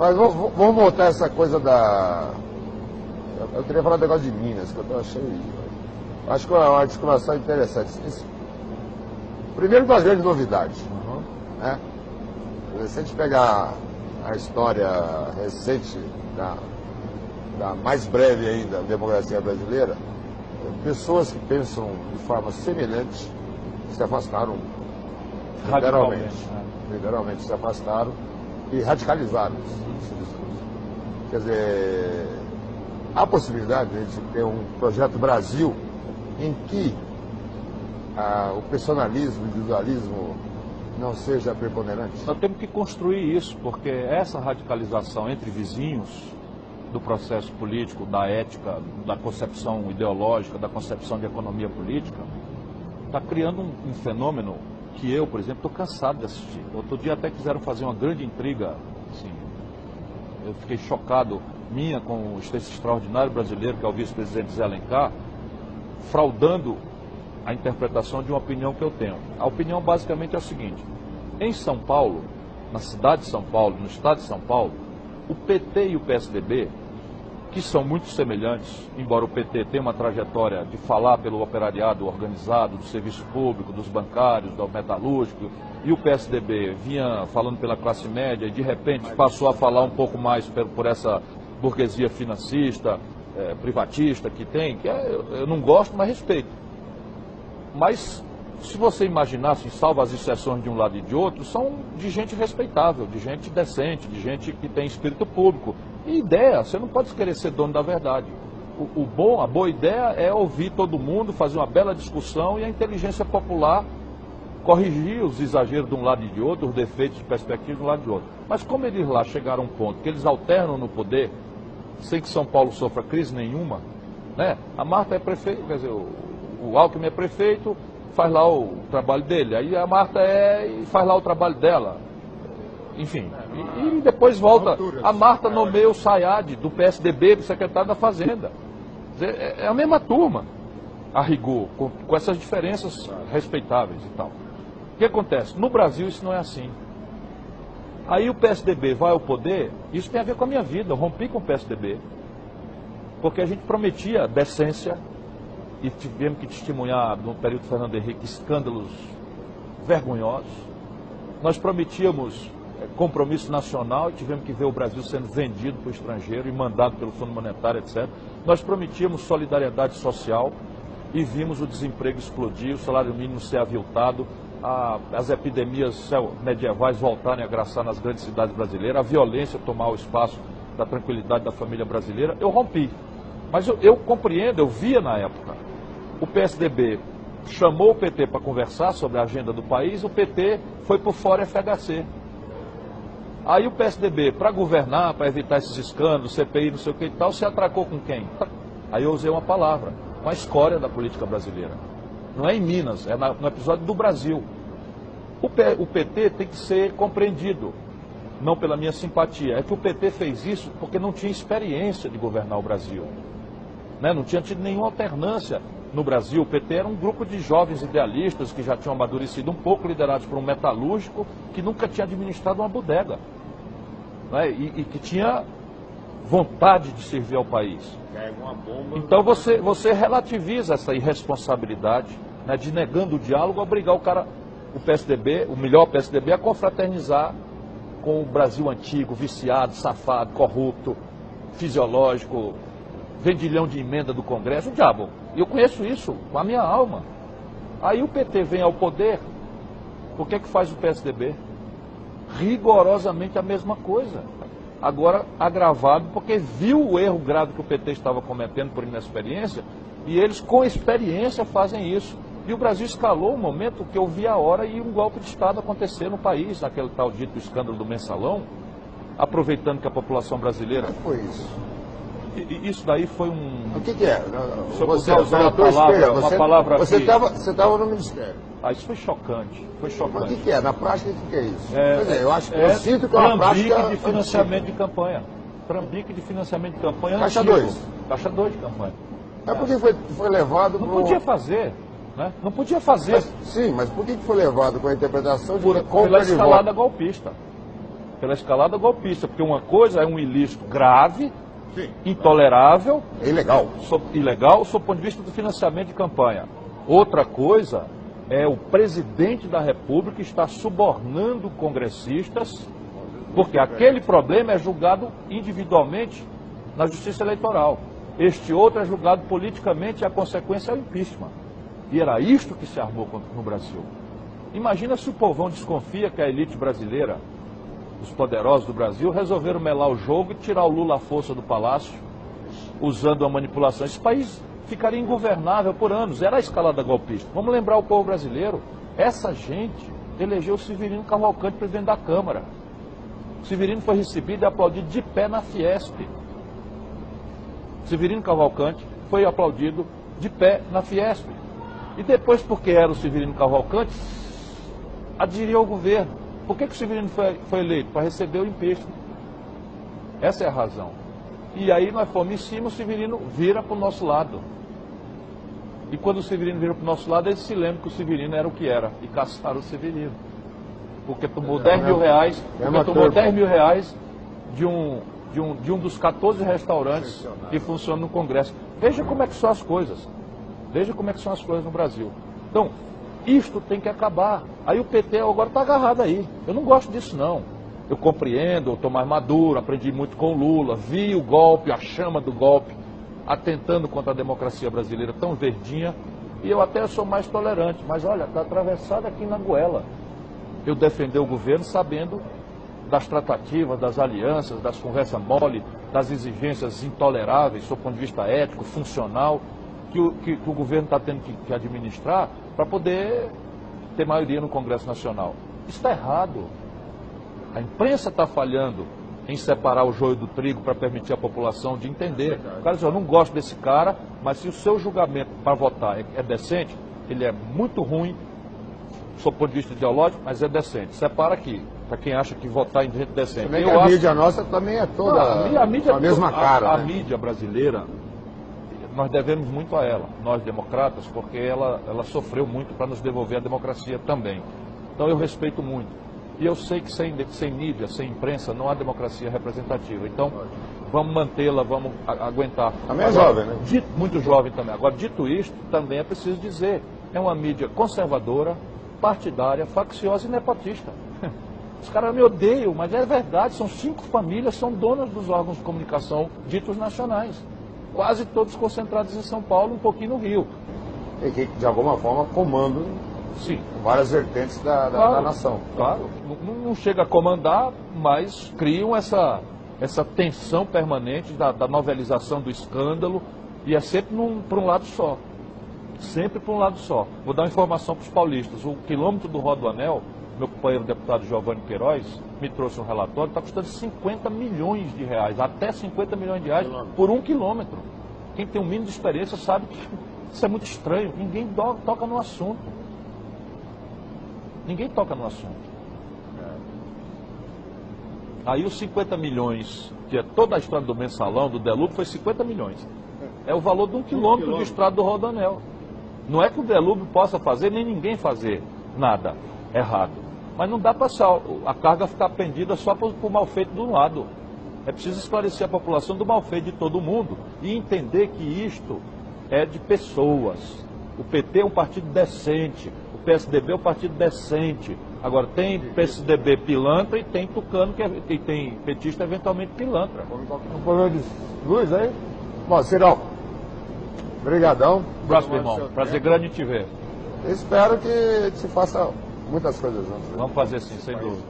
Mas vamos voltar essa coisa da... Eu queria falar do negócio de Minas, que eu achei... Acho que é uma articulação interessante. Primeiro, das grandes novidades. Né? Se a gente pegar a história recente da mais breve ainda democracia brasileira, pessoas que pensam de forma semelhante se afastaram literalmente se afastaram e radicalizaram esse discurso. Quer dizer, há possibilidade de ter um projeto Brasil em que o personalismo, o individualismo não seja preponderante? Nós temos que construir isso, porque essa radicalização entre vizinhos do processo político, da ética, da concepção ideológica, da concepção de economia política, está criando um fenômeno que eu, por exemplo, estou cansado de assistir. Outro dia até quiseram fazer uma grande intriga, assim, eu fiquei chocado, com esse extraordinário brasileiro, que é o vice-presidente Zé Alencar, fraudando a interpretação de uma opinião que eu tenho. A opinião basicamente é o seguinte: em São Paulo, na cidade de São Paulo, no estado de São Paulo, o PT e o PSDB, que são muito semelhantes, embora o PT tenha uma trajetória de falar pelo operariado organizado, do serviço público, dos bancários, do metalúrgico, e o PSDB vinha falando pela classe média e de repente passou a falar um pouco mais por essa burguesia financista, privatista que tem, que eu não gosto, mas respeito. Mas se você imaginasse, salvo as exceções de um lado e de outro, são de gente respeitável, de gente decente, de gente que tem espírito público. E ideia, você não pode querer ser dono da verdade. A boa ideia é ouvir todo mundo, fazer uma bela discussão e a inteligência popular corrigir os exageros de um lado e de outro, os defeitos de perspectiva de um lado e de outro. Mas como eles lá chegaram a um ponto que eles alternam no poder, sem que São Paulo sofra crise nenhuma, né? A Marta é prefeita, quer dizer, o Alckmin é prefeito, faz lá o trabalho dele, aí a Marta e faz lá o trabalho dela, enfim, e depois volta, a Marta nomeia o Sayad do PSDB para secretário da Fazenda. Quer dizer, é a mesma turma, a rigor, com essas diferenças respeitáveis e tal. O que acontece? No Brasil isso não é assim. Aí o PSDB vai ao poder, isso tem a ver com a minha vida, eu rompi com o PSDB, porque a gente prometia decência, e tivemos que testemunhar, no período do Fernando Henrique, escândalos vergonhosos. Nós prometíamos compromisso nacional e tivemos que ver o Brasil sendo vendido para o estrangeiro e mandado pelo Fundo Monetário, etc. Nós prometíamos solidariedade social e vimos o desemprego explodir, o salário mínimo ser aviltado, as epidemias medievais voltarem a graçar nas grandes cidades brasileiras, a violência tomar o espaço da tranquilidade da família brasileira. Eu rompi. Mas eu compreendo, eu via na época. O PSDB chamou o PT para conversar sobre a agenda do país, o PT foi por fora FHC. Aí o PSDB, para governar, para evitar esses escândalos, CPI, não sei o que e tal, se atracou com quem? Aí eu usei uma palavra, com a escória da política brasileira. Não é em Minas, é no episódio do Brasil. O PT tem que ser compreendido, não pela minha simpatia. É que o PT fez isso porque não tinha experiência de governar o Brasil. Né? Não tinha tido nenhuma alternância no Brasil. O PT era um grupo de jovens idealistas que já tinham amadurecido um pouco, liderados por um metalúrgico que nunca tinha administrado uma bodega, né? E que tinha vontade de servir ao país. Então você relativiza essa irresponsabilidade, né, de negando o diálogo, obrigar o PSDB, o melhor PSDB, a confraternizar com o Brasil antigo, viciado, safado, corrupto, fisiológico, vendilhão de emenda do Congresso, o diabo. E eu conheço isso com a minha alma. Aí o PT vem ao poder, o que é que faz o PSDB? Rigorosamente a mesma coisa. Agora agravado porque viu o erro grave que o PT estava cometendo por inexperiência, e eles com experiência fazem isso. E o Brasil escalou um momento que eu vi a hora e um golpe de Estado acontecer no país, naquele tal dito escândalo do Mensalão, aproveitando que a população brasileira... O que foi isso? Isso daí foi um... O que é? Você usou uma palavra... Você estava no Ministério. Isso foi chocante, foi chocante. Mas o que é? Na prática, o que é isso? Quer dizer, eu sinto que é uma prática... Trambique de financiamento de campanha. Trambique de financiamento de campanha. Caixa 2. Caixa 2 de campanha. Mas por que foi levado Não podia fazer, né? Não podia fazer. Mas por que foi levado com a interpretação de pela escalada golpista. pela escalada golpista, porque uma coisa é um ilícito grave, Sim, intolerável, é ilegal. Ilegal, sob o ponto de vista do financiamento de campanha. Outra coisa é o presidente da República estar subornando congressistas, porque aquele problema é julgado individualmente na Justiça Eleitoral. Este outro é julgado politicamente e a consequência é o impeachment. E era isto que se armou no Brasil. Imagina se o povão desconfia que a elite brasileira, os poderosos do Brasil, resolveram melar o jogo e tirar o Lula à força do palácio, usando a manipulação. Esse país ficaria ingovernável por anos. Era a escalada golpista. Vamos lembrar o povo brasileiro. Essa gente elegeu o Severino Cavalcante presidente da Câmara. O Severino foi recebido e aplaudido de pé na Fiesp. Severino Cavalcante foi aplaudido de pé na Fiesp. E depois, porque era o Severino Cavalcante, aderiu ao governo. Por que o Severino foi eleito? Para receber o impeachment. Essa é a razão. E aí nós fomos em cima, o Severino vira para o nosso lado. E quando o Severino vira para o nosso lado, eles se lembram que o Severino era o que era. E caçaram o Severino. Porque tomou 10 mil reais, de um dos 14 restaurantes que funcionam no Congresso. Veja como é que são as coisas. Veja como é que são as coisas no Brasil. Então, isto tem que acabar. Aí o PT agora está agarrado aí. Eu não gosto disso, não. Eu compreendo, eu estou mais maduro, aprendi muito com o Lula, vi o golpe, a chama do golpe, atentando contra a democracia brasileira tão verdinha, e eu até sou mais tolerante. Mas olha, está atravessado aqui na goela. Eu defender o governo sabendo das tratativas, das alianças, das conversas mole, das exigências intoleráveis, do ponto de vista ético, funcional, que o governo está tendo que administrar para poder ter maioria no Congresso Nacional. Isso está errado. A imprensa está falhando em separar o joio do trigo para permitir à população de entender. O cara diz, eu não gosto desse cara, mas se o seu julgamento para votar é decente, ele é muito ruim, sob o ponto de vista ideológico, mas é decente. Separa aqui, para quem acha que votar em gente decente. Também a mídia nossa também é toda a mesma cara. A mídia brasileira, nós devemos muito a ela, nós democratas, porque ela sofreu muito para nos devolver a democracia também. Então eu respeito muito. E eu sei que sem mídia, sem imprensa, não há democracia representativa. Então, vamos mantê-la, vamos aguentar. Também é jovem, né? Muito jovem também. Agora, dito isto, também é preciso dizer, é uma mídia conservadora, partidária, facciosa e nepotista. Os caras me odeiam, mas é verdade, são 5 famílias, são donas dos órgãos de comunicação ditos nacionais. Quase todos concentrados em São Paulo, um pouquinho no Rio. E que, de alguma forma, comandam Sim. várias vertentes da nação. Claro, não chega a comandar, mas criam essa tensão permanente da novelização do escândalo, e é sempre para um lado só. Sempre para um lado só. Vou dar uma informação para os paulistas. O quilômetro do Rodoanel, meu companheiro deputado Giovanni Queiroz me trouxe um relatório, está custando 50 milhões de reais, até 50 milhões de reais por 1 quilômetro. Quem tem um mínimo de experiência sabe que isso é muito estranho. Ninguém toca no assunto. Ninguém toca no assunto. Aí os 50 milhões, que é toda a história do mensalão, do Delúbio, foi 50 milhões. É o valor de 1 quilômetro de estrada do Rodoanel. Não é que o Delúbio possa fazer, nem ninguém fazer nada errado. Mas não dá para a carga ficar pendida só por mal feito de um lado. É preciso esclarecer a população do mal feito de todo mundo e entender que isto é de pessoas. O PT é um partido decente, o PSDB é um partido decente. Agora, tem PSDB pilantra e tem tucano que tem petista eventualmente pilantra. Um problema de luz aí? Bom, Cirão, brigadão. Abraço, meu irmão. Prazer grande em te ver. Espero que se faça muitas coisas juntos. Vamos fazer sim, sem dúvida.